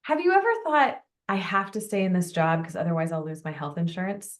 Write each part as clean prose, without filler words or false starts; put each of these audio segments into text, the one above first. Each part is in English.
Have you ever thought, I have to stay in this job because otherwise I'll lose my health insurance?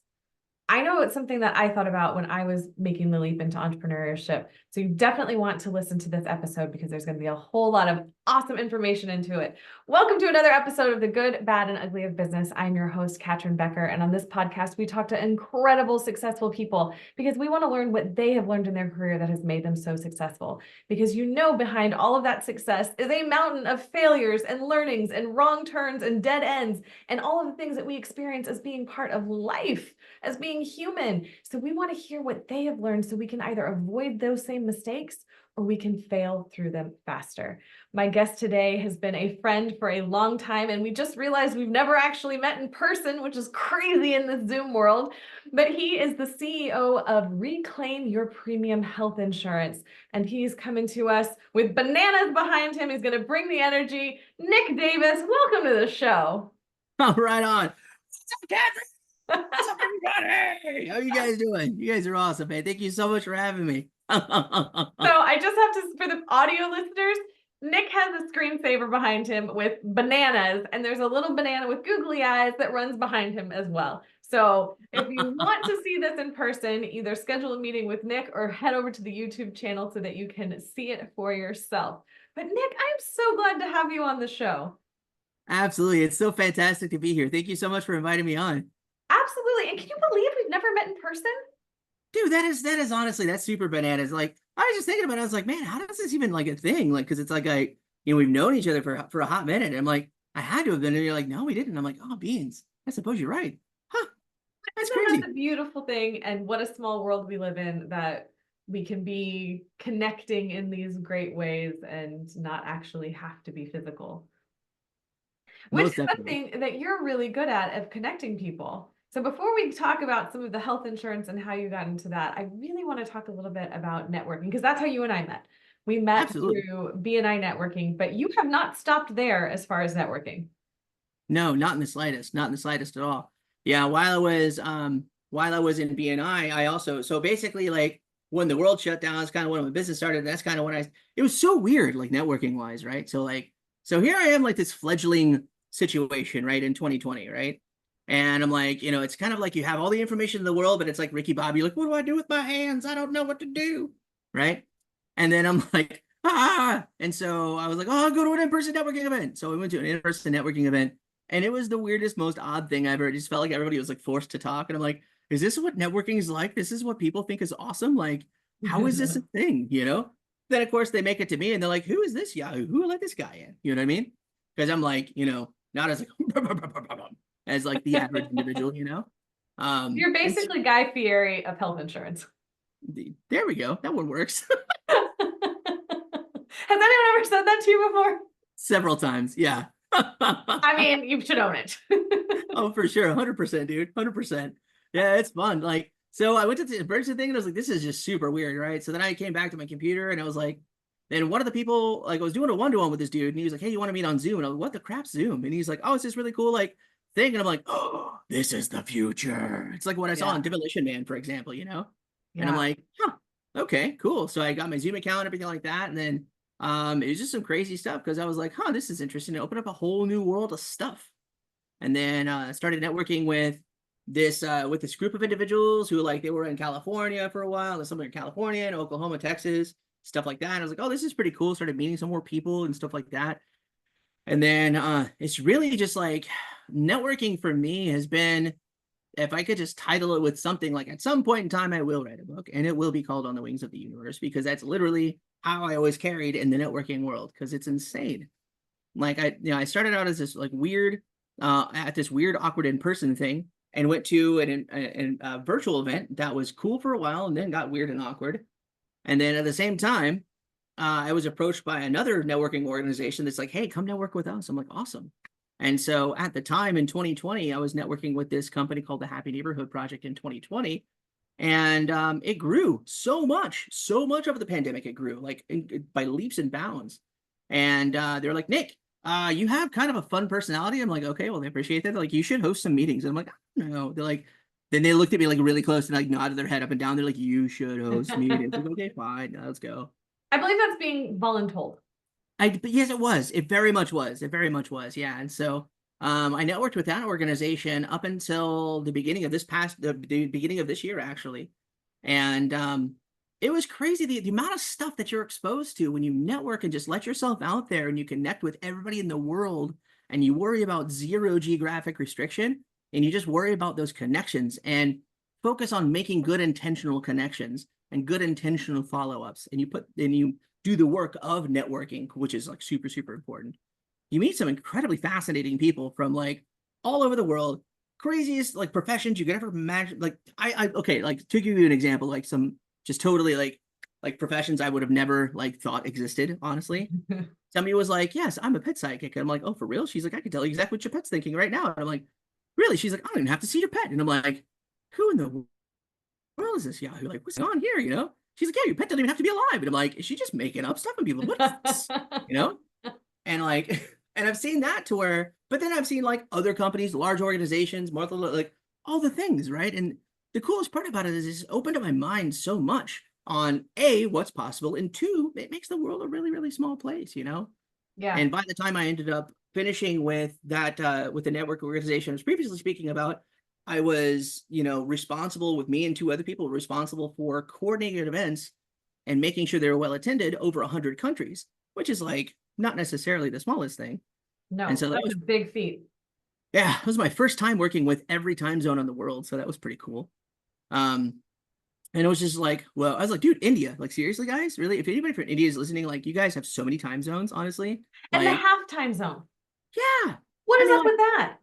I know it's something that I thought about when I was making the leap into entrepreneurship. So you definitely want to listen to this episode because there's going to be a whole lot of awesome information into it. Welcome to another episode of The Good, Bad, and Ugly of Business. I'm your host, Catryn Becker. And on this podcast, we talk to incredible, successful people because we want to learn what they have learned in their career that has made them so successful. Because behind all of that success is a mountain of failures and learnings and wrong turns and dead ends and all of the things that we experience as being part of life, as being human. So we want to hear what they have learned so we can either avoid those same mistakes or we can fail through them faster. My guest today has been a friend for a long time, and we just realized we've never actually met in person, which is crazy in this Zoom world. But he is the CEO of Reclaim Your Premium Health Insurance, and he's coming to us with bananas behind him. He's going to bring the energy. Nick Davis, welcome to the show. Oh, right on. What's up, Catryn? What's up, everybody? How you guys doing? You guys are awesome, man. Thank you so much for having me. So I just have to, for the audio listeners, Nick has a screensaver behind him with bananas, and there's a little banana with googly eyes that runs behind him as well. So if you want to see this in person, either schedule a meeting with Nick or head over to the YouTube channel so that you can see it for yourself. But Nick, I'm so glad to have you on the show. Absolutely. It's so fantastic to be here. Thank you so much for inviting me on. Absolutely. And can you believe we've never met in person? Dude, that is honestly, that's super bananas. Like, I was just thinking about it. I was like, man, how does this even like a thing? Like, because it's like we've known each other for a hot minute. And I'm like, I had to have been. And you're like, no, we didn't. I'm like, oh, beans. I suppose you're right. Huh. That's crazy. That's a beautiful thing, and what a small world we live in that we can be connecting in these great ways and not actually have to be physical. Which Most is definitely. something that you're really good at connecting people. So before we talk about some of the health insurance and how you got into that, I really want to talk a little bit about networking because that's how you and I met. We met Absolutely. through BNI networking, but you have not stopped there as far as networking. No, not in the slightest. Not in the slightest at all. Yeah, while I was in BNI, I also so basically like when the world shut down, it's kind of when my business started. That's kind of when it was so weird, like networking wise, right? So here I am, like this fledgling situation, right, in 2020, right? And I'm like, it's kind of like you have all the information in the world, but it's like Ricky Bobby, like, what do I do with my hands? I don't know what to do, right? And then I'm like, ah. And so I was like, oh, I'll go to an in-person networking event. So we went to an in-person networking event, and it was the weirdest, most odd thing ever. It just felt like everybody was like forced to talk. And I'm like, is this what networking is like? This is what people think is awesome? Like, how is this a thing? Then of course they make it to me and they're like, who is this Yahoo? Who let this guy in? You know what I mean? Because I'm like, not as like as like the average individual. You're basically Guy Fieri of health insurance. There we go. That one works. Has anyone ever said that to you before? Several times. Yeah. I mean, you should own it. Oh, for sure. 100%, dude. 100%. Yeah, it's fun. Like, so I went to the in-person thing and I was like, this is just super weird, right? So then I came back to my computer and I was like, then one of the people, like I was doing a one-to-one with this dude and he was like, hey, you want to meet on Zoom? And I was like, what the crap Zoom? And he's like, oh, it's this really cool like thing. And I'm like, oh, this is the future. It's like what I saw on Demolition Man, for example. And I'm like, huh, okay, cool. So I got my Zoom account and everything like that. And then it was just some crazy stuff because I was like, huh, this is interesting. To open up a whole new world of stuff. And then started networking with this group of individuals who like they were in California for a while. There's somewhere in California and Oklahoma, Texas, stuff like that. And I was like, oh, this is pretty cool. Started meeting some more people and stuff like that. And then it's really just like networking for me has been, if I could just title it with something, like at some point in time, I will write a book and it will be called On the Wings of the Universe, because that's literally how I always carried in the networking world, because it's insane. Like I started out as this like weird, at this weird, awkward in-person thing and went to a virtual event that was cool for a while and then got weird and awkward. And then at the same time, I was approached by another networking organization that's like, hey, come network with us. I'm like, awesome. And so at the time in 2020, I was networking with this company called the Happy Neighborhood Project in 2020. And it grew so much over the pandemic. It grew like by leaps and bounds. And they're like, Nick, you have kind of a fun personality. I'm like, okay, well, they appreciate that. They're like, you should host some meetings. And I'm like, I don't know. They're like, then they looked at me like really close and like nodded their head up and down. They're like, you should host meetings. I'm like, okay, fine, let's go. I believe that's being voluntold. But yes, it was. It very much was. It very much was. Yeah. And so I networked with that organization up until the beginning of this year, actually. And it was crazy the amount of stuff that you're exposed to when you network and just let yourself out there and you connect with everybody in the world and you worry about zero geographic restriction and you just worry about those connections and focus on making good intentional connections and good intentional follow-ups. And you do the work of networking, which is like super, super important. You meet some incredibly fascinating people from like all over the world, craziest like professions you could ever imagine. Like okay, like to give you an example, like some just totally like professions I would have never like thought existed, honestly. Somebody was like, yes, I'm a pet psychic. And I'm like, oh, for real? She's like, I can tell you exactly what your pet's thinking right now. And I'm like, really? She's like, I don't even have to see your pet. And I'm like, who in the world is this Yahoo? Like, what's going on here? You know? She's like, yeah, your pet doesn't even have to be alive. And I'm like, is she just making up stuff and be like, what is this? You know? And like, and I've seen that to where, but then I've seen like other companies, large organizations, like all the things, right? And the coolest part about it is it's opened up my mind so much on A, what's possible, and two, it makes the world a really, really small place, you know? Yeah. And by the time I ended up finishing with that, with the network organization I was previously speaking about, I was, responsible with me and two other people responsible for coordinating events and making sure they were well attended over 100 countries, which is like not necessarily the smallest thing. And No, so that was a big feat. yeah, it was my first time working with every time zone in the world. So that was pretty cool. Um, and it was just like, well, I was like, dude, India, like seriously, guys, really? If anybody from India is listening, like you guys have so many time zones, honestly. And the Like, halftime zone. yeah. What I is mean, up like, with that?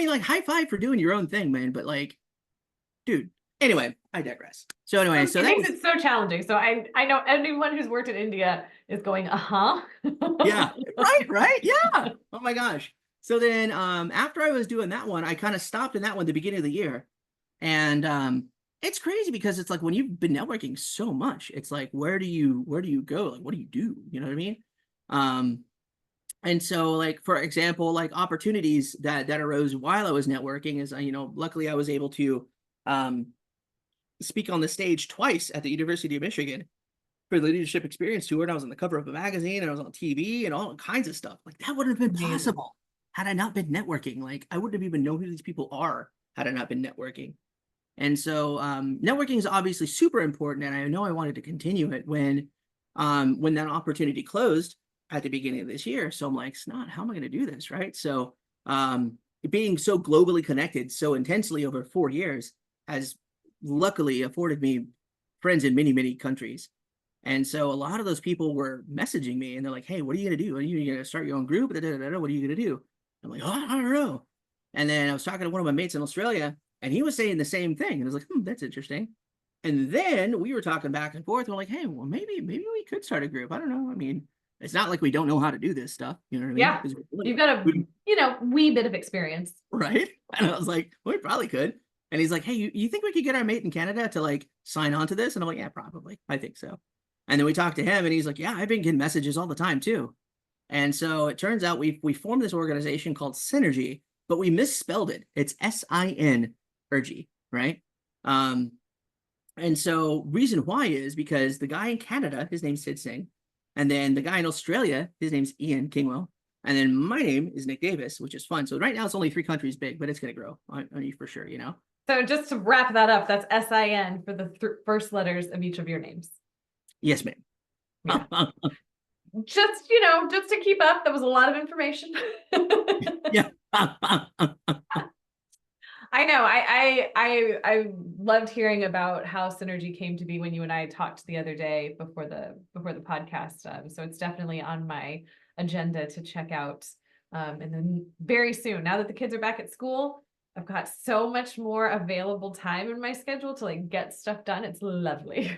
like high five for doing your own thing, man. But like, dude. Anyway, I digress. So anyway, so It that makes was it so challenging. So I know anyone who's worked in India is going, uh-huh. yeah, right, yeah. Oh my gosh. So then after I was doing that one, I kind of stopped in that one at the beginning of the year. And it's crazy because it's like when you've been networking so much, it's like where do you go? Like what do you do? You know what I mean? Um and so like for example, like opportunities that arose while I was networking is luckily I was able to um speak on the stage twice at the University of Michigan for the leadership experience tour. And I was on the cover of a magazine and I was on TV and all kinds of stuff. Like that wouldn't have been Amazing. possible had I not been networking. Like I wouldn't have even known who these people are had I not been networking. And so networking is obviously super important. And I know I wanted to continue it when that opportunity closed at the beginning of this year. So I'm like, snot, how am I going to do this? Right. So being so globally connected so intensely over 4 years has luckily afforded me friends in many, many countries. And so a lot of those people were messaging me and they're like, hey, what are you going to do? Are you going to start your own group? What are you going to do? I'm like, oh, I don't know. And then I was talking to one of my mates in Australia and he was saying the same thing. And I was like, that's interesting. And then we were talking back and forth. We're like, hey, well, maybe we could start a group. I don't know. I mean, it's not like we don't know how to do this stuff. You know what I mean? Yeah. You've got a, wee bit of experience. Right. And I was like, well, we probably could. And he's like, hey, you think we could get our mate in Canada to like sign on to this? And I'm like, yeah, probably. I think so. And then we talked to him and he's like, yeah, I've been getting messages all the time too. And so it turns out we formed this organization called Synergy, but we misspelled it. It's SIN Ergy, right? Um, and so reason why is because the guy in Canada, his name's Sid Singh, and then the guy in Australia, his name's Ian Kingwell, and then my name is Nick Davis, which is fun. So right now it's only 3 countries big, but it's going to grow on you for sure, So just to wrap that up, that's SIN for the first letters of each of your names. Yes, ma'am. Yeah. Just, just to keep up, that was a lot of information. Yeah. I know. I loved hearing about how Synergy came to be when you and I talked the other day before the podcast. So it's definitely on my agenda to check out. And then very soon, now that the kids are back at school, I've got so much more available time in my schedule to like get stuff done. It's lovely.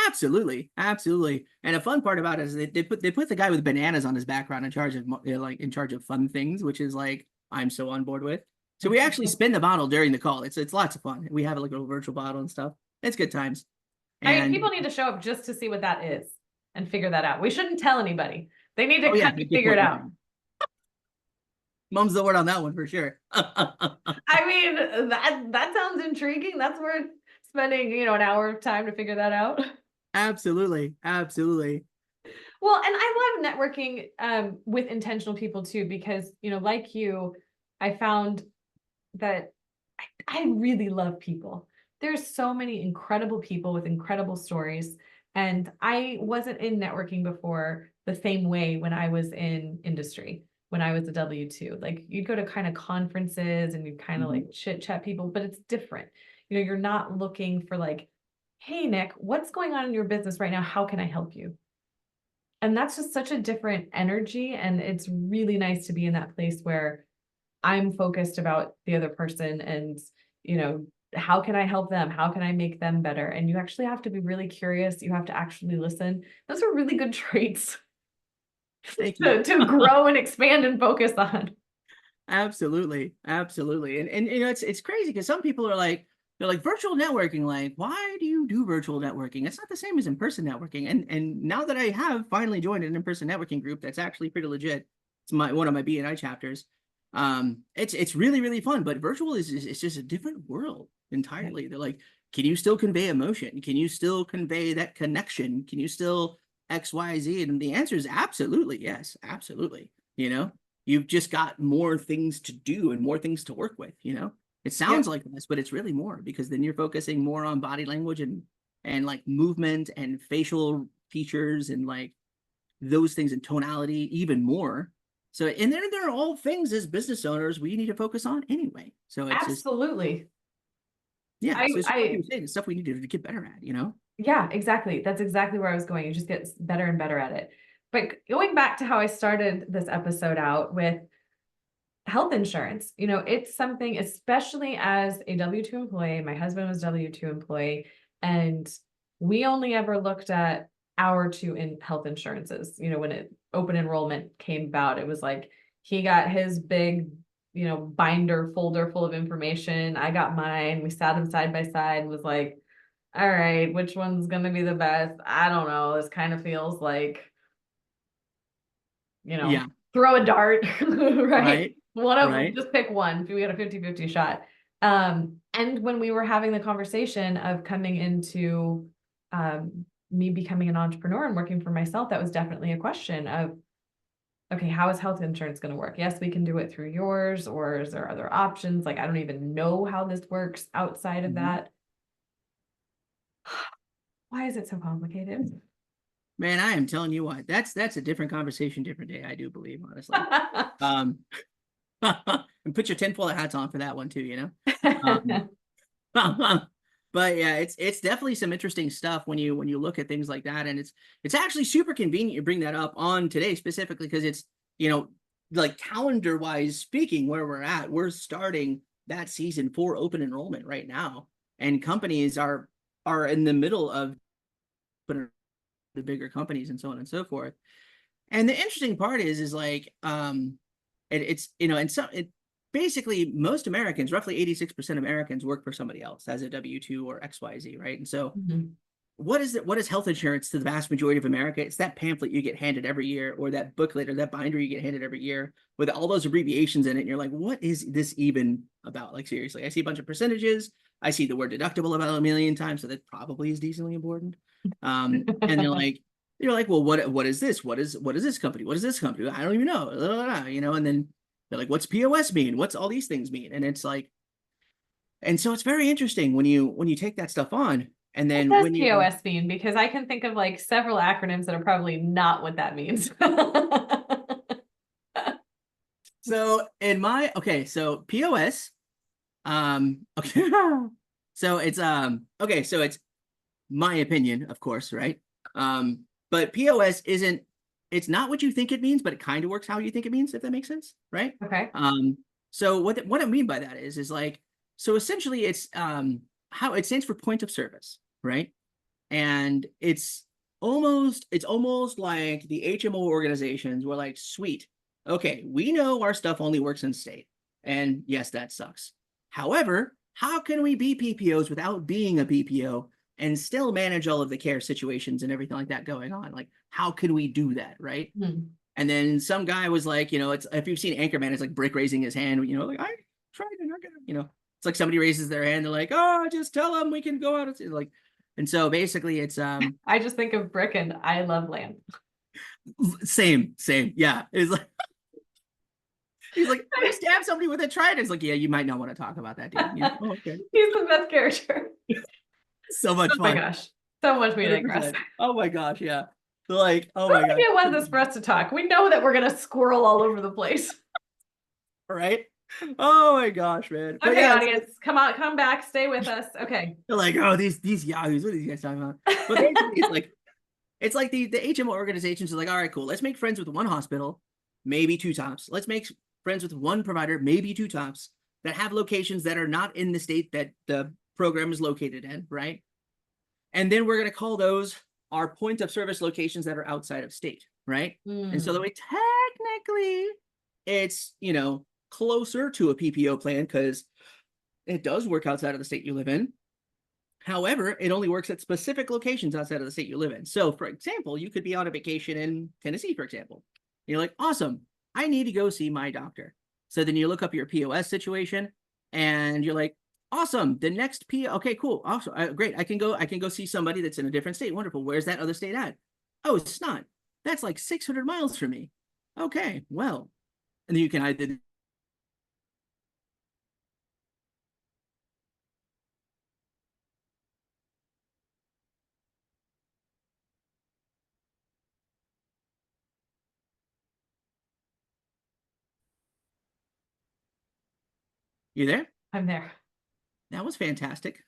Absolutely, absolutely. And a fun part about it is they put the guy with bananas on his background in charge of in charge of fun things, which is like I'm so on board with. So we actually spin the bottle during the call. It's lots of fun. We have like a little virtual bottle and stuff. It's good times. I mean, And people need to show up just to see what that is and figure that out. We shouldn't tell anybody. They need to oh yeah, kind of figure it out. Mum's the word on that one for sure. I mean, that sounds intriguing. That's worth spending, an hour of time to figure that out. Absolutely, absolutely. Well, and I love networking with intentional people too, because, like you, I found that I really love people. There's so many incredible people with incredible stories. And I wasn't in networking before the same way when I was in industry, when I was a W-2. Like you'd go to kind of conferences and you'd kind of Mhm. like chit chat people, but it's different. You're not looking for like, hey, Nick, what's going on in your business right now? How can I help you? And that's just such a different energy. And it's really nice to be in that place where I'm focused about the other person and, you know, how can I help them? How can I make them better? And you actually have to be really curious. You have to actually listen. Those are really good traits Thank you. to grow and expand and focus on. Absolutely, absolutely. And it's crazy because some people are like, they're like virtual networking, like, why do you do virtual networking? It's not the same as in-person networking. And now that I have finally joined an in-person networking group that's actually pretty legit, it's one of my BNI chapters. It's really, really fun, but virtual is it's just a different world Yeah. entirely. They're like, can you still convey emotion? Can you still convey that connection? Can you still XYZ? And the answer is absolutely yes, absolutely. You know? You've just got more things to do and more things to work with, you know? It sounds Yep. like this, but it's really more because then you're focusing more on body language and like movement and facial features and like those things and tonality even more. So and they're all things as business owners we need to focus on anyway. So it's just Absolutely. yeah, I so it's just like you I were saying, it's stuff we need to get better at, you know? Yeah, exactly. That's exactly where I was going. You just get better and better at it. But going back to how I started this episode out with health insurance, it's something, especially as a W-2 employee, my husband was W-2 employee, and we only ever looked at our two in health insurances. When open enrollment came about, it was like he got his big, binder folder full of information. I got mine. We sat them side by side and was like, all right, which one's gonna be the best? I don't know. This kind of feels like, you know, Yeah, throw a dart, right? right, One of them, right. just pick one. We had a 50-50 shot. And when we were having the conversation of coming into me becoming an entrepreneur and working for myself, that was definitely a question of, okay, how is health insurance going to work? Yes, we can do it through yours, or is there other options? Like, I don't even know how this works outside of Mhm. that. Why is it so complicated? Man, I am telling you what, that's a different conversation, different day, I do believe, honestly. Um, and put your tinfoil hats on for that one too, you know. Um, but yeah, it's definitely some interesting stuff when you look at things like that, and it's actually super convenient you bring that up on today specifically because it's you know like calendar wise speaking where we're starting that season for open enrollment right now, and companies are in the middle of the bigger companies and so on and so forth. And the interesting part is like it's and so it basically most Americans, roughly 86% of Americans work for somebody else as a W-2 or XYZ, right? And so Mhm. what is health insurance to the vast majority of America? It's that pamphlet you get handed every year, or that booklet or that binder you get handed every year with all those abbreviations in it. And you're like, what is this even about? Like, seriously, I see a bunch of percentages. I see the word deductible about a million times, so that probably is decently important. And you're like, well, what is this? What is this company? What is this company? I don't even know. Blah, blah, blah, and then they're like, what's POS mean? What's all these things mean? And it's like, and so it's very interesting when you take that stuff on, and What then does when you POS mean? Because I can think of like several acronyms that are probably not what that means. so in my okay, so POS, okay, so it's okay, so it's my opinion, of course, right? But POS isn't, it's not what you think it means, but it kind of works how you think it means, if that makes sense, right? Okay. So what I mean by that is like, so essentially it's how it stands for point of service, right? And it's almost like the HMO organizations were like, sweet, okay, we know our stuff only works in state. And yes, that sucks. However, how can we be PPOs without being a PPO and still manage all of the care situations and everything like that going on? Like, how can we do that, right? Hmm. And then some guy was like, it's if you've seen Anchorman, it's like Brick raising his hand, like I tried and I got, it's like somebody raises their hand, they're like, oh, just tell them we can go out. It's like, and so basically it's I just think of brick and I love land. Same. Yeah. It's like, he's like, I stabbed somebody with a trident. It's like, yeah, you might not want to talk about that, dude. You know? Oh, okay. He's the best character. So Oh much my fun. gosh. So much meat ingress. 100%. Oh my gosh, yeah. So like, oh What my gosh. idea was this for us to talk? We know that we're gonna squirrel all over the place. Right? Oh my gosh, man. But Okay, yeah, audience, come on, come back, stay with us. Okay. they're like, oh, these yahoos, what are these guys talking about? But basically, it's like the HMO organizations are like, all right, cool. Let's make friends with one hospital, maybe two tops. Let's make friends with one provider, maybe two tops, that have locations that are not in the state that the program is located in, right? And then we're going to call those our point of service locations that are outside of state, right? And so the way technically it's, closer to a PPO plan because it does work outside of the state you live in. However, it only works at specific locations outside of the state you live in. So, for example, you could be on a vacation in Tennessee, for example. You're like, awesome, I need to go see my doctor. So then you look up your POS situation and you're like, awesome, the next okay, cool, awesome, great, I can go see somebody that's in a different state. Wonderful. Where's that other state at? Oh, it's not. That's like 600 miles from me. Okay, well, and then you can either you there? I'm there. That was fantastic.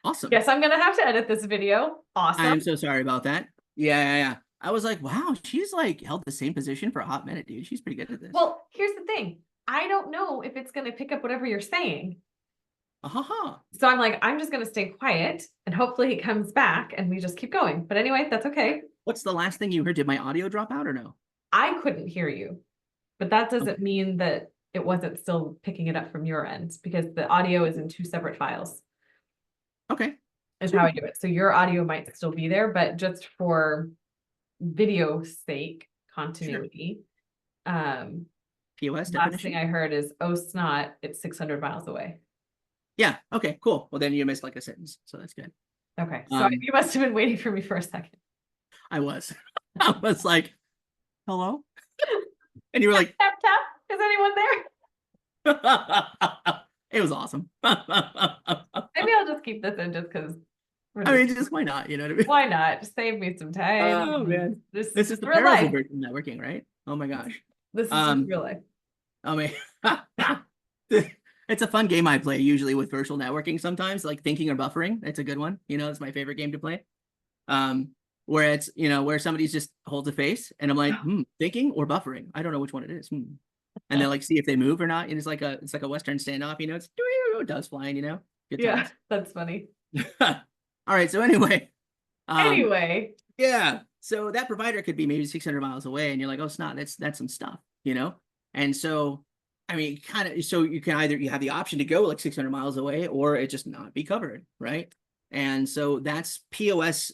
Awesome. Yes, I'm gonna have to edit this video. I am Awesome. so sorry about that. Yeah. I was like, wow, she's like held the same position for a hot minute, dude. She's pretty good at this. Well, here's the thing. I don't know if it's gonna pick up whatever you're saying. So I'm like, I'm just gonna stay quiet and hopefully he comes back and we just keep going. But anyway, that's okay. What's the last thing you heard? Did my audio drop out or no? I couldn't hear you, but that doesn't Okay. mean that it wasn't still picking it up from your end because the audio is in two separate files. Okay. Is how I do it. So your audio might still be there, but just for video sake, continuity. POS Last definition? thing I heard is, oh snot, it's 600 miles away. Yeah. Okay, cool. Well, then you missed like a sentence. So that's good. Okay. So you must have been waiting for me for a second. I was. I was like, hello? And you were like, Tap, tap. Is anyone there? it was awesome. Maybe I'll just keep this in just because. I mean, just why not? You know what I mean? Why not? Just save me some time. Oh man, This is the real perils life. of virtual networking, right? Oh my gosh. This is just real life. I mean, it's a fun game I play usually with virtual networking. Sometimes, like thinking or buffering. It's a good one. It's my favorite game to play. Where it's where somebody's just holds a face, and I'm like, thinking or buffering. I don't know which one it is. And then like see if they move or not. And it's like a Western standoff. It's doves flying. Good Yeah, times. that's funny. All right. So anyway. Anyway. Yeah. So that provider could be maybe 600 miles away, and you're like, oh, snot, that's some stuff, And so, I mean, so you have the option to go like 600 miles away, or it just not be covered, right? And so that's POS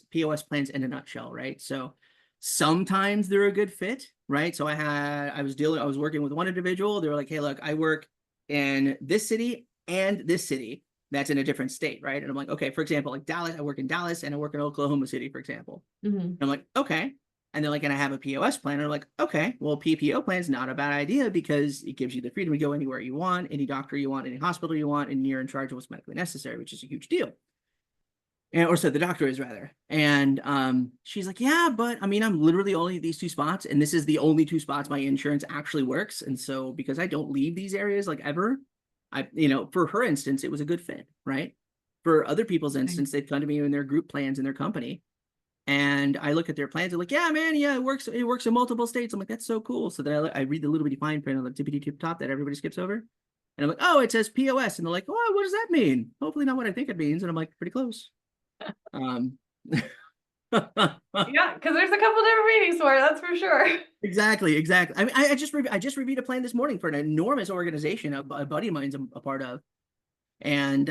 plans in a nutshell, right? So sometimes they're a good fit, right? So I was working with one individual. They were like, hey, look, I work in this city and this city that's in a different state, right? And I'm like, okay, for example, like Dallas, I work in Dallas and I work in Oklahoma City, for example. And I'm like, okay. And they're like, and I have a POS plan. And I'm like, okay, well, PPO plan is not a bad idea because it gives you the freedom to go anywhere you want, any doctor you want, any hospital you want, and you're in charge of what's medically necessary, which is a huge deal. Or so the doctor is rather. And she's like, yeah, but I mean, I'm literally only these two spots, and this is the only two spots my insurance actually works. And so because I don't leave these areas like ever, for her instance, it was a good fit, right? For other people's instance, they've come to me in their group plans in their company. And I look at their plans. They're like, yeah, man, yeah, it works in multiple states. I'm like, that's so cool. So then I read the little bitty fine print on the tippity tip top that everybody skips over. And I'm like, oh, it says POS. And they're like, oh, what does that mean? Hopefully not what I think it means. And I'm like, pretty close. Yeah, because there's a couple different meanings for it, that's for sure. Exactly. I mean, I just reviewed a plan this morning for an enormous organization a buddy of mine's a part of. And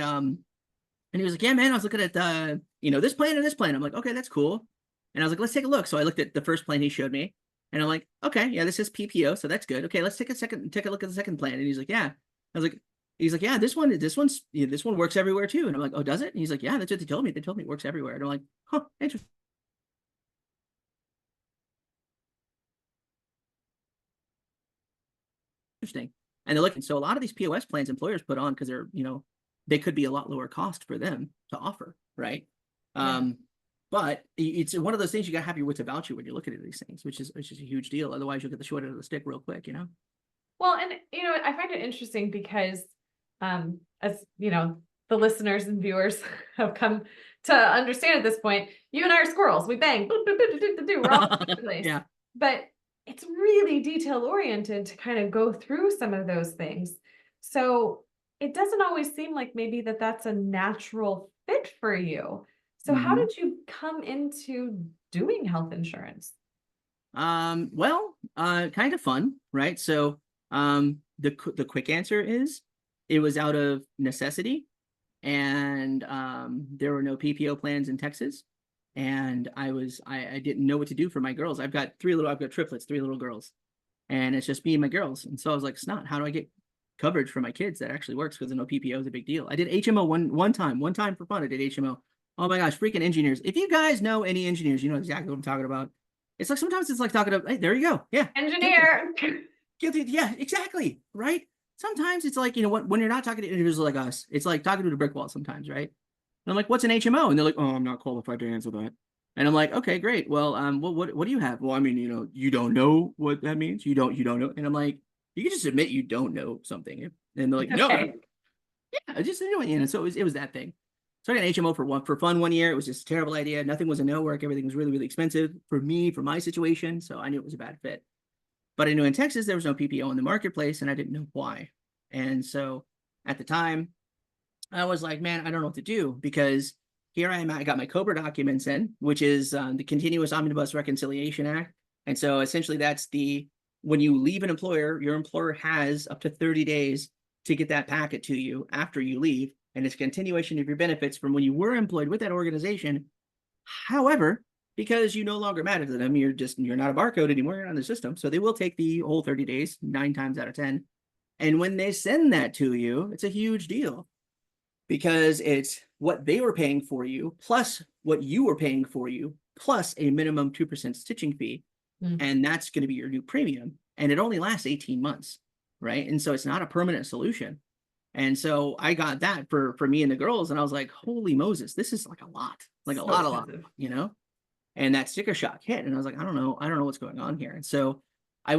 he was like, yeah, man, I was looking at this plan and this plan. I'm like, okay, that's cool. And I was like, let's take a look. So I looked at the first plan he showed me, and I'm like, okay, yeah, this is PPO, so that's good. Okay, let's take a look at the second plan. And he's like, yeah. He's like, yeah, this one works everywhere too. And I'm like, oh, does it? And he's like, yeah, that's what they told me. They told me it works everywhere. And I'm like, huh, interesting. interesting. And they're looking, so a lot of these POS plans employers put on because they're, they could be a lot lower cost for them to offer, right? Yeah. But it's one of those things you got to have your wits about you when you're looking at these things, which is a huge deal. Otherwise, you'll get the short end of the stick real quick, Well, and I find it interesting because, as the listeners and viewers have come to understand at this point, you and I are squirrels. We bang, boop, boop, boop, boop, boop, boop, we're all over the place. Yeah. But it's really detail oriented to kind of go through some of those things. So it doesn't always seem like maybe that's a natural fit for you. So how Mhm. did you come into doing health insurance? Well, kind of fun, right? So, the quick answer is it was out of necessity, and there were no PPO plans in Texas, and I didn't know what to do for my girls. I've got triplets, 3 little girls, and it's just me and my girls. And so I was like, snot, how do I get coverage for my kids that actually works? Because I know PPO is a big deal. I did HMO one time for fun. I did HMO. Oh my gosh, freaking engineers! If you guys know any engineers, you know exactly what I'm talking about. It's like sometimes it's like talking to, hey, there you go. Yeah. Engineer. Guilty. Yeah, exactly. Right. Sometimes it's like, when you're not talking to individuals like us, it's like talking to a brick wall sometimes, right? And I'm like, what's an HMO? And they're like, oh, I'm not qualified to answer that. And I'm like, okay, great. Well, what do you have? Well, I mean, you don't know what that means. You don't know. And I'm like, you can just admit you don't know something. And they're like, no, Okay. yeah, I just doing it. So it was that thing. So I got an HMO for fun one year. It was just a terrible idea. Nothing was a no work. Everything was really, really expensive for me, for my situation. So I knew it was a bad fit. But I knew in Texas there was no PPO in the marketplace, and I didn't know why. And so at the time, I was like, man, I don't know what to do, because here I am. I got my COBRA documents in, which is the Continuous Omnibus Reconciliation Act. And so essentially that's when you leave an employer, your employer has up to 30 days to get that packet to you after you leave. And it's a continuation of your benefits from when you were employed with that organization. However, because you no longer matter to them, you're not a barcode anymore, you're on the system. So they will take the whole 30 days, 9 times out of 10. And when they send that to you, it's a huge deal, because it's what they were paying for you, plus what you were paying for you, plus a minimum 2% stitching fee. Mm. And that's going to be your new premium. And it only lasts 18 months, right? And so it's not a permanent solution. And so I got that for me and the girls, and I was like, holy Moses, this is like a lot, like So a lot, expensive. And that sticker shock hit, and I was like, I don't know what's going on here. And so at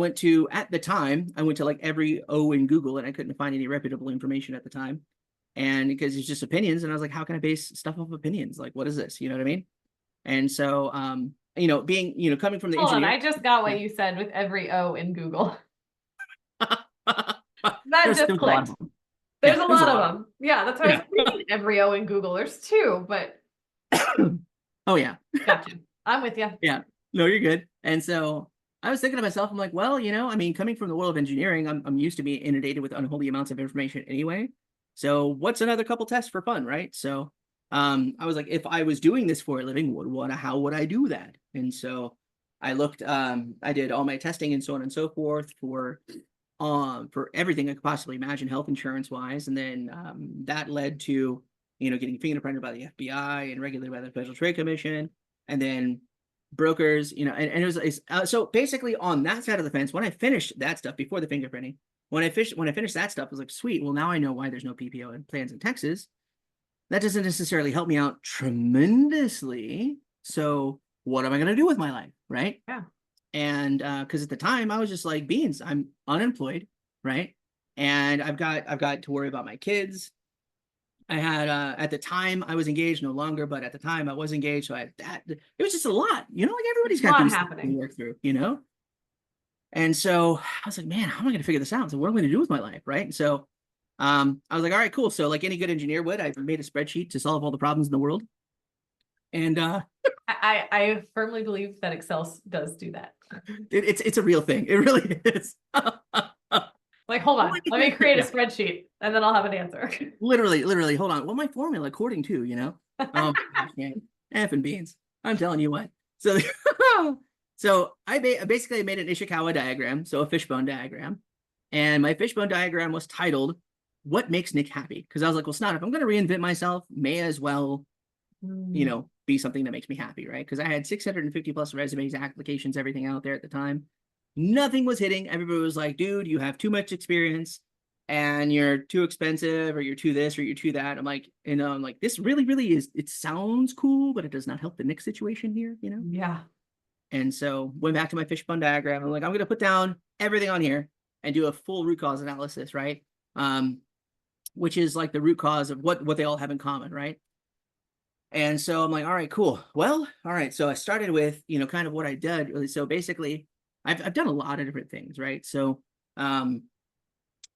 the time, I went to like every O in Google, and I couldn't find any reputable information at the time. And because it's just opinions, and I was like, how can I base stuff off opinions? Like, what is this? You know what I mean? And so, coming from the Hold on, engineer. I just got what you said with every O in Google. That There's just a lot clicked. of them. There's Yeah, a there's a lot of lot. them. Yeah, that's why I was Yeah. like, what do you mean every O in Google? There's 2, but Oh yeah. gotcha. I'm with you. Yeah. No, you're good. And so I was thinking to myself, I'm like, well, I mean, coming from the world of engineering, I'm used to being inundated with unholy amounts of information anyway. So what's another couple tests for fun, right? So I was like, if I was doing this for a living, how would I do that? And so I looked, I did all my testing and so on and so forth for everything I could possibly imagine health insurance wise. And then that led to, getting fingerprinted by the FBI and regulated by the Federal Trade Commission. And then brokers, and it was so basically on that side of the fence, when I finished that stuff before the fingerprinting, when I finished that stuff, I was like, sweet, well, now I know why there's no PPO plans in Texas. That doesn't necessarily help me out tremendously. So what am I going to do with my life? Right. Yeah. And because at the time I was just like, beans, I'm unemployed. Right. And I've got to worry about my kids. I had at the time I was engaged, no longer, but at the time I was engaged. So I had that. It was just a lot, like everybody's A got lot these things to happening. work through. And so I was like, man, how am I going to figure this out? So what am I going to do with my life? Right. And so I was like, all right, cool. So like any good engineer would, I made a spreadsheet to solve all the problems in the world. And I firmly believe that Excel does do that. it's a real thing. It really is. Like, hold on, let me create a spreadsheet and then I'll have an answer. Literally, hold on. What my formula according to, gosh, man, F and beans. I'm telling you what. So, so I basically made an Ishikawa diagram, so a fishbone diagram, and my fishbone diagram was titled "What Makes Nick Happy?" Because I was like, well, snot, if I'm going to reinvent myself, may as well, be something that makes me happy, right? Because I had 650 plus resumes, applications, everything out there at the time. Nothing was hitting. Everybody was like, dude, you have too much experience and you're too expensive, or you're too this, or you're too that. I'm like, I'm like, this really, really is, it sounds cool, but it does not help the Nick situation here. Yeah. And so went back to my fishbone diagram. I'm like, I'm going to put down everything on here and do a full root cause analysis, right? Which is like the root cause of what they all have in common, right? And so I'm like, all right, cool. Well, all right. So I started with, kind of what I did really. So basically, I've done a lot of different things, right? So,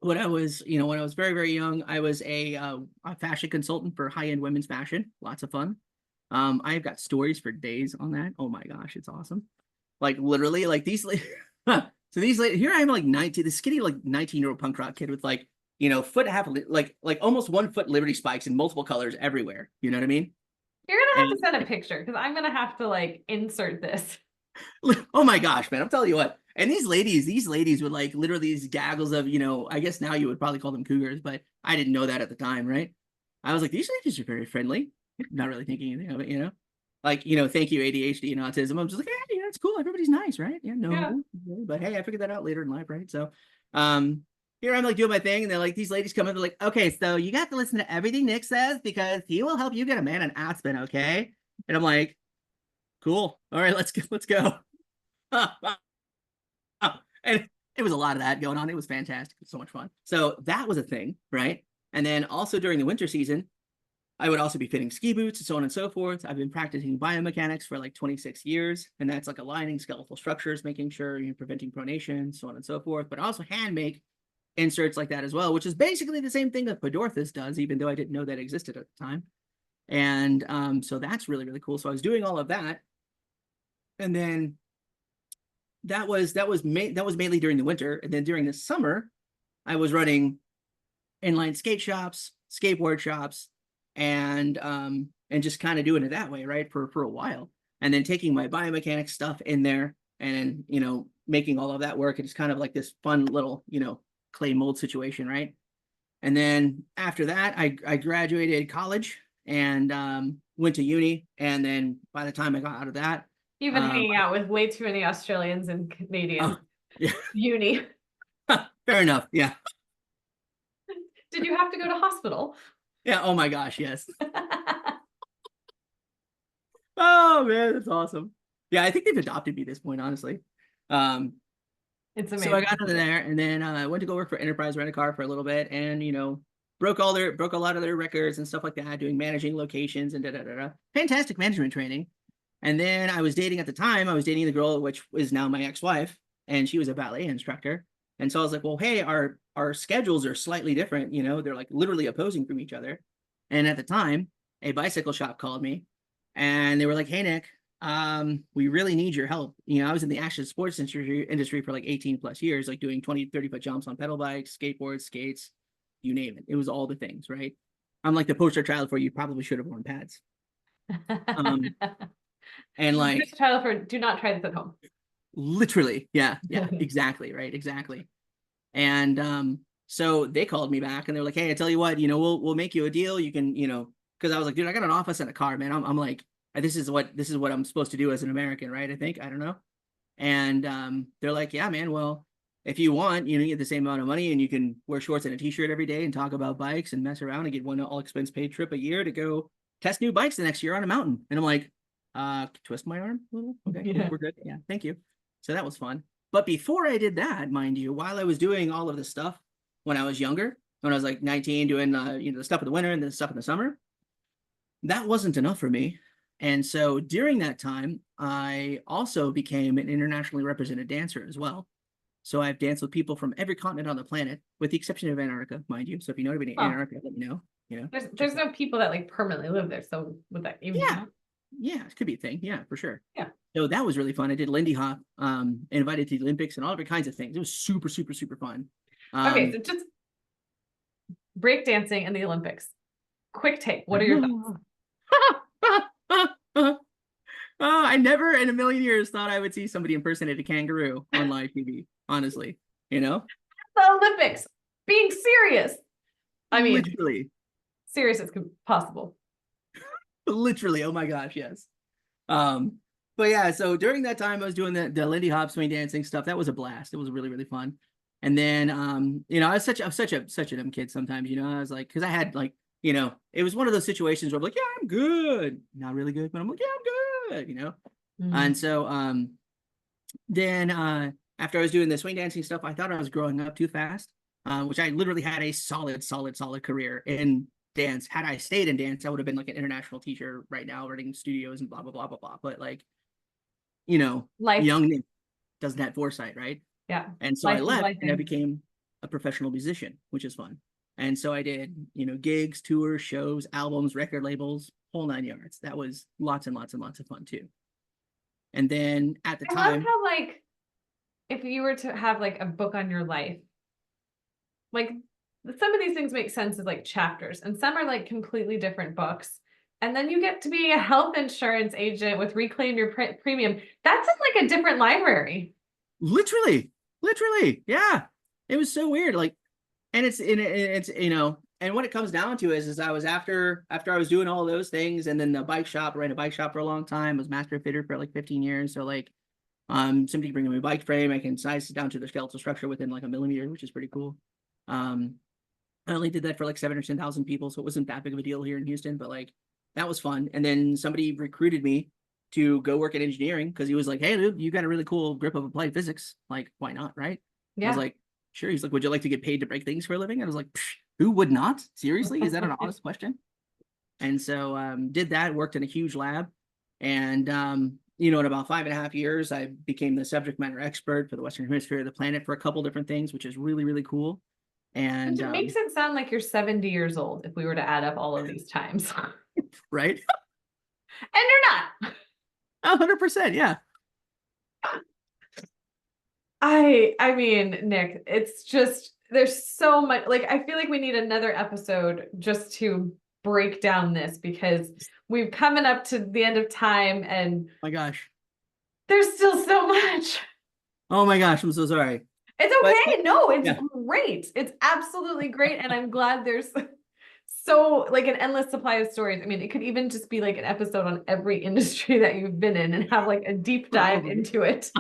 when I was, when I was very, very young, I was a fashion consultant for high-end women's fashion. Lots of fun. I've got stories for days on that. Oh my gosh, it's awesome. Like literally, like these, so these, here I am, like 19, the skinny, like 19-year-old punk rock kid with like, foot and a half, like almost 1 foot Liberty spikes in multiple colors everywhere. You know what I mean? You're gonna have And to send a picture because I'm gonna have to like insert this. oh my gosh, man, I'm telling you what. And these ladies would like literally these gaggles of, I guess now you would probably call them cougars, but I didn't know that at the time, right? I was like, these ladies are very friendly. Not really thinking anything of it. Like, thank you, ADHD and autism. I'm just like, hey, it's cool. Everybody's nice, right? Yeah, Yeah. no, but hey, I figured that out later in life, right? So, here I'm like doing my thing, and they're like, these ladies come in, they're like, okay, so you got to listen to everything Nick says because he will help you get a man an Aspen, okay? And I'm like, cool. All right, let's go. And it was a lot of that going on. It was fantastic. It was so much fun. So that was a thing, right? And then also during the winter season, I would also be fitting ski boots and so on and so forth. I've been practicing biomechanics for like 26 years, and that's like aligning skeletal structures, making sure you're preventing pronation, so on and so forth. But I also hand make inserts like that as well, which is basically the same thing that Podorthus does, even though I didn't know that existed at the time. And so that's really, really cool. So I was doing all of that. And then that was mainly during the winter, and then during the summer, I was running inline skate shops, skateboard shops, and just kind of doing it that way, right, for a while, and then taking my biomechanics stuff in there, and making all of that work. It's kind of like this fun little clay mold situation, right? And then after that, I graduated college and went to uni, and then by the time I got out of that, You've been hanging out with way too many Australians and Canadians. oh yeah, Uni. fair enough, yeah. Did you have to go to hospital? Yeah. Oh my gosh. Yes. Oh man, that's awesome. Yeah, I think they've adopted me at this point, honestly. Um, It's so I amazing. got into there, and then I went to go work for Enterprise Rent a Car for a little bit, and broke a lot of their records and stuff like that, doing managing locations and da da da da. Fantastic management training. And then I was dating at the time. I was dating the girl, which is now my ex-wife, and she was a ballet instructor. And so I was like, well, hey, our schedules are slightly different. They're like literally opposing from each other. And at the time, a bicycle shop called me, and they were like, hey, Nick, we really need your help. I was in the action sports industry for like 18 plus years, like doing 20, 30-foot jumps on pedal bikes, skateboards, skates, you name it. It was all the things, right? I'm like the poster child for you probably should have worn pads. Um, and like Child for do not try this at home. literally, yeah, exactly, right, exactly. And so they called me back, and they're like, hey, I tell you what, we'll make you a deal. You can, because I was like, dude, I got an office and a car, man. I'm like, this is what I'm supposed to do as an American, right? I don't know. And they're like, yeah, man, well, if you want, you get the same amount of money, and you can wear shorts and a t-shirt every day and talk about bikes and mess around and get one all expense paid trip a year to go test new bikes the next year on a mountain. And I'm like, twist my arm a little. Okay, cool, Yeah. we're good. Yeah, thank you. So that was fun. But before I did that, mind you, while I was doing all of this stuff when I was younger, when I was like 19, doing the stuff in the winter and the stuff in the summer, that wasn't enough for me. And so during that time, I also became an internationally represented dancer as well. So I've danced with people from every continent on the planet, with the exception of Antarctica, mind you. So if you know anybody in Oh, Antarctica, let me know. there's no people that like permanently live there. So would that even Yeah, count? yeah, it could be a thing. Yeah, for sure. Yeah. So that was really fun. I did Lindy Hop, invited to the Olympics and all different kinds of things. It was super, super, super fun. Okay, so just breakdancing and the Olympics. Quick take. What are your thoughts? I never in a million years thought I would see somebody impersonate a kangaroo on live TV, honestly, The Olympics. Being serious. I mean, literally, serious as possible. literally. Oh my gosh, yes. But But yeah, so during that time I was doing the Lindy Hop swing dancing stuff. That was a blast. It was really, really fun. And then I was such a dumb kid sometimes, I was like, because I had like, it was one of those situations where I'm like, yeah, I'm good. Not really good, but I'm like, yeah, I'm good. Mm. And so then after I was doing the swing dancing stuff, I thought I was growing up too fast, which I literally had a solid career in dance. Had I stayed in dance, I would have been like an international teacher right now, running studios and blah blah blah blah blah. But like, Life, young Nick doesn't have foresight, right? yeah, And so I life is left life and I thing. became a professional musician, which is fun. And so I did, gigs, tours, shows, albums, record labels, whole nine yards. That was lots and lots and lots of fun too. And then at the I love time, how like if you were to have like a book on your life, like some of these things make sense as like chapters, and some are like completely different books. And then you get to be a health insurance agent with Reclaim Your Premium. That's in like a different library. literally, yeah, it was so weird. Like, and it's and what it comes down to is I was after I was doing all those things, and then the bike shop, ran a bike shop for a long time, was master fitter for like 15 years. So like, somebody bringing me a bike frame, I can size it down to the skeletal structure within like a millimeter, which is pretty cool. Um, I only did that for like 7 or 10,000 people, so it wasn't that big of a deal here in Houston, but like that was fun. And then somebody recruited me to go work in engineering because he was like, "Hey, dude, you got a really cool grip of applied physics. Like, why not?" Right? I was Yeah. like, "Sure." He's like, "Would you like to get paid to break things for a living?" I was like, "Who would not? Seriously? Is that an honest question?" And so did that. Worked in a huge lab, and in about 5.5 years, I became the subject matter expert for the Western Hemisphere of the planet for a couple different things, which is really, really cool. Which And it makes it sound like you're 70 years old if we were to add up all of these times. And right, you're not. 100%, yeah. I mean, Nick, it's just there's so much like I feel like we need another episode just to break down this because we've coming up to the end of time and My gosh. there's still so much. Oh my gosh, I'm so sorry. It's But okay. No, it's yeah. great. It's absolutely great. And I'm glad there's so like an endless supply of stories. I mean, it could even just be like an episode on every industry that you've been in and have like a deep dive Probably. into it.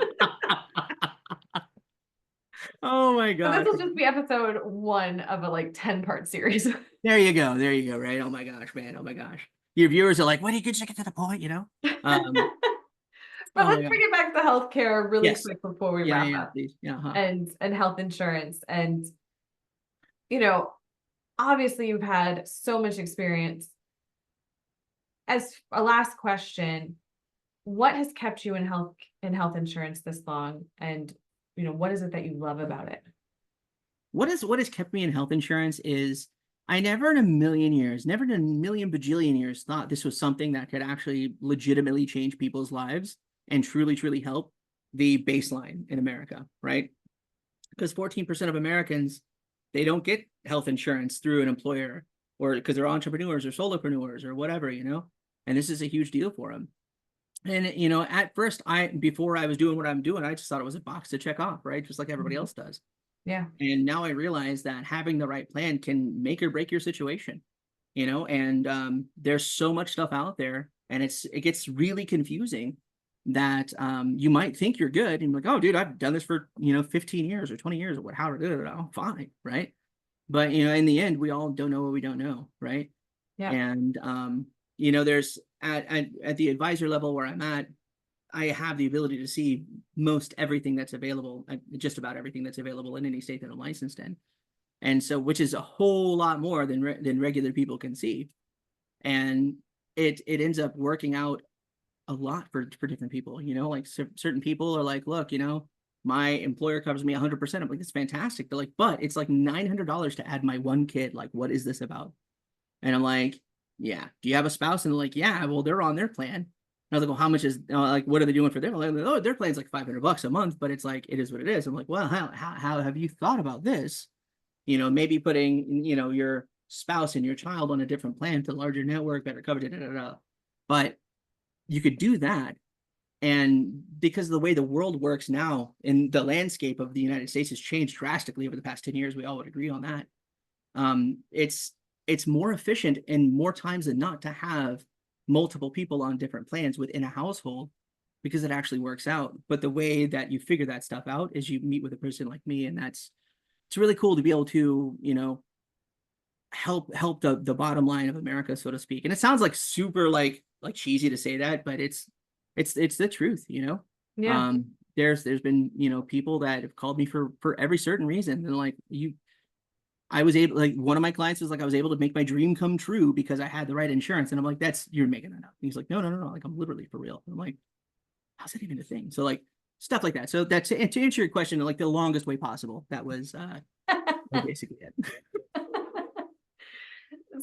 Oh my But this gosh. will just be episode one of a like 10-part series. There you go. There you go. Right. Oh my gosh, man. Oh my gosh. Your viewers are like, "When are you going to get to the point?" Um, But oh my let's gosh. bring it back to healthcare really Yes. quick before we Yeah, yeah, wrap yeah, up please. Yeah, huh. and health insurance. And, you know, obviously you've had so much experience. As a last question, what has kept you in health insurance this long? And, what is it that you love about it? What has kept me in health insurance is I never in a million years, never in a million bajillion years thought this was something that could actually legitimately change people's lives and truly, truly help the baseline in America, right? Because 14% of Americans, they don't get health insurance through an employer or because they're entrepreneurs or solopreneurs or whatever. And this is a huge deal for them. And at first, before I was doing what I'm doing, I just thought it was a box to check off, right? Just like everybody Mhm. else does. Yeah. And now I realize that having the right plan can make or break your situation. And there's so much stuff out there, and it gets really confusing that you might think you're good and like, oh, dude, I've done this for 15 years or 20 years or what, how to do it, I'm fine, right? But in the end, we all don't know what we don't know, right? Yeah. And there's at the advisor level where I'm at, I have the ability to see most everything that's available, just about everything that's available in any state that I'm licensed in. And so, which is a whole lot more than regular people can see. And it ends up working out a lot for different people. Like certain people are like, look, my employer covers me 100%. I'm like, that's fantastic. They're like, but it's like $900 to add my one kid. Like, what is this about? And I'm like, yeah. Do you have a spouse? And they're like, yeah. Well, they're on their plan. And I was like, well, how much is like, what are they doing for them? Like, oh, their plan's like $500 a month, but it's like, it is what it is. I'm like, well, how have you thought about this? Maybe putting, your spouse and your child on a different plan to larger network, better coverage, da, da, da, da. But you could do that. And because of the way the world works now and the landscape of the United States has changed drastically over the past 10 years, we all would agree on that. It's more efficient and more times than not to have multiple people on different plans within a household because it actually works out. But the way that you figure that stuff out is you meet with a person like me, and it's really cool to be able to, help the bottom line of America, so to speak. And it sounds like super like cheesy to say that, but it's the truth. Yeah. There's been, people that have called me for every certain reason. And like I was able, like one of my clients was like, I was able to make my dream come true because I had the right insurance. And I'm like, you're making that up. And he's like, no, no, no, no. Like, I'm literally for real. I'm like, how's that even a thing? So like stuff like that. So that's to answer your question, like the longest way possible. That was basically it.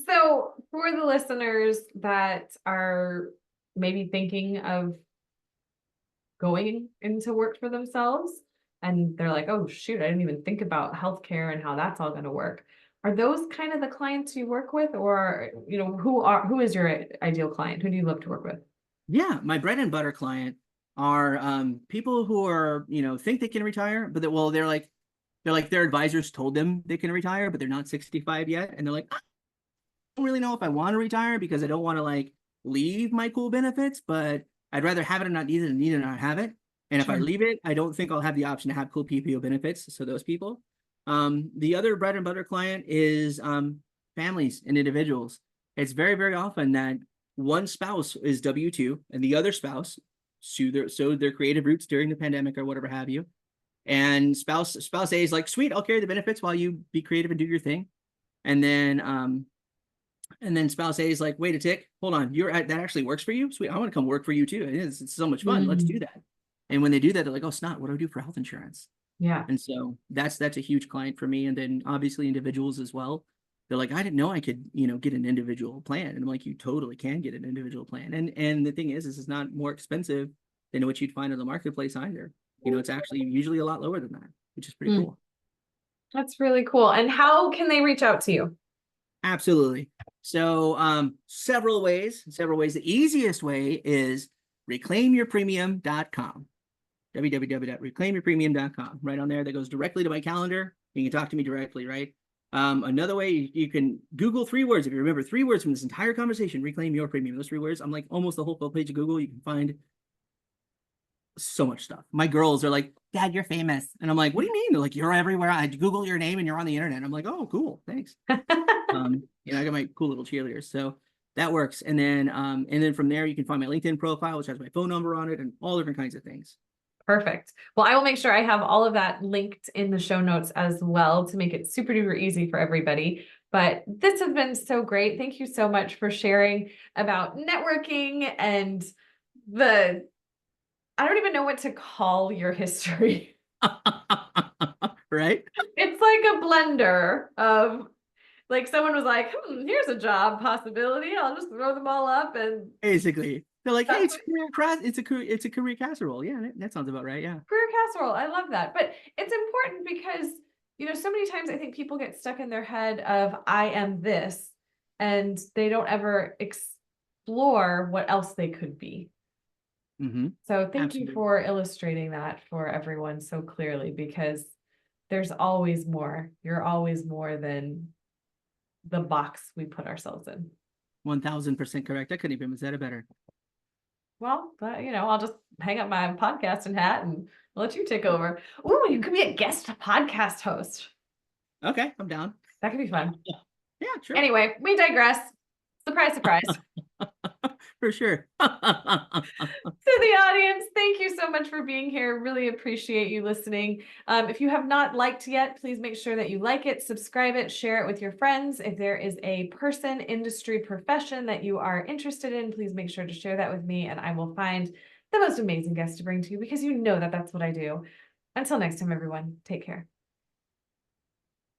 So for the listeners that are maybe thinking of going into work for themselves, and they're like, oh shoot, I didn't even think about healthcare and how that's all going to work. Are those kind of the clients you work with, or who is your ideal client? Who do you love to work with? Yeah, my bread and butter client are people who are, think they can retire, but they're like their advisors told them they can retire, but they're not 65 yet. And they're like, I don't really know if I want to retire because I don't want to like leave my cool benefits, but I'd rather have it and not need it than need it and not have it. And if I Sure. leave it, I don't think I'll have the option to have cool PPO benefits. So those people. The other bread and butter client is families and individuals. It's very, very often that one spouse is W-2 and the other spouse sowed their creative roots during the pandemic or whatever have you. And spouse A is like, sweet, I'll carry the benefits while you be creative and do your thing. And then spouse A is like, wait a tick, hold on, that actually works for you? Sweet, I want to come work for you too. It's so much fun. Let's do that. And when they do that, they're like, oh snot, what do I do for health insurance? Yeah. And so that's a huge client for me. And then obviously individuals as well. They're like, I didn't know I could, get an individual plan. And I'm like, you totally can get an individual plan. And the thing is it's not more expensive than what you'd find in the marketplace either. It's actually usually a lot lower than that, which is pretty cool. That's really cool. And how can they reach out to you? Absolutely. So several ways. The easiest way is reclaimyourpremium.com. www.reclaimyourpremium.com. Right on there, that goes directly to my calendar. You can talk to me directly, right? Another way, you can Google 3 words. If you remember 3 words from this entire conversation, reclaim your premium. Those 3 words, I'm like almost the whole full page of Google. You can find so much stuff. My girls are like, Dad, you're famous. And I'm like, what do you mean? They're like, you're everywhere. I Google your name and you're on the internet. I'm like, oh, cool. Thanks. I got my cool little cheerleaders. So that works. And then from there, you can find my LinkedIn profile, which has my phone number on it and all different kinds of things. Perfect. Well, I will make sure I have all of that linked in the show notes as well to make it super duper easy for everybody. But this has been so great. Thank you so much for sharing about networking and I don't even know what to call your history. Right? It's like a blender of like someone was like, here's a job possibility. I'll just throw them all up and basically. They're like, hey, it's a career casserole. Yeah, that sounds about right. Yeah. Career casserole. I love that. But it's important because, so many times I think people get stuck in their head of I am this, and they don't ever explore what else they could be. So thank you for illustrating that for everyone so clearly, because there's always more. You're always more than the box we put ourselves in. 1000% correct. I couldn't even have said it better. Well, but, I'll just hang up my podcasting hat and let you take over. Ooh, you could be a guest podcast host. Okay, I'm down. That could be fun. Yeah, sure. Anyway, we digress. Surprise, surprise. For sure. To the audience, thank you so much for being here. Really appreciate you listening. If you have not liked yet, please make sure that you like it, subscribe it, share it with your friends. If there is a person, industry, profession that you are interested in, please make sure to share that with me, and I will find the most amazing guest to bring to you, because that that's what I do. Until next time, everyone, take care.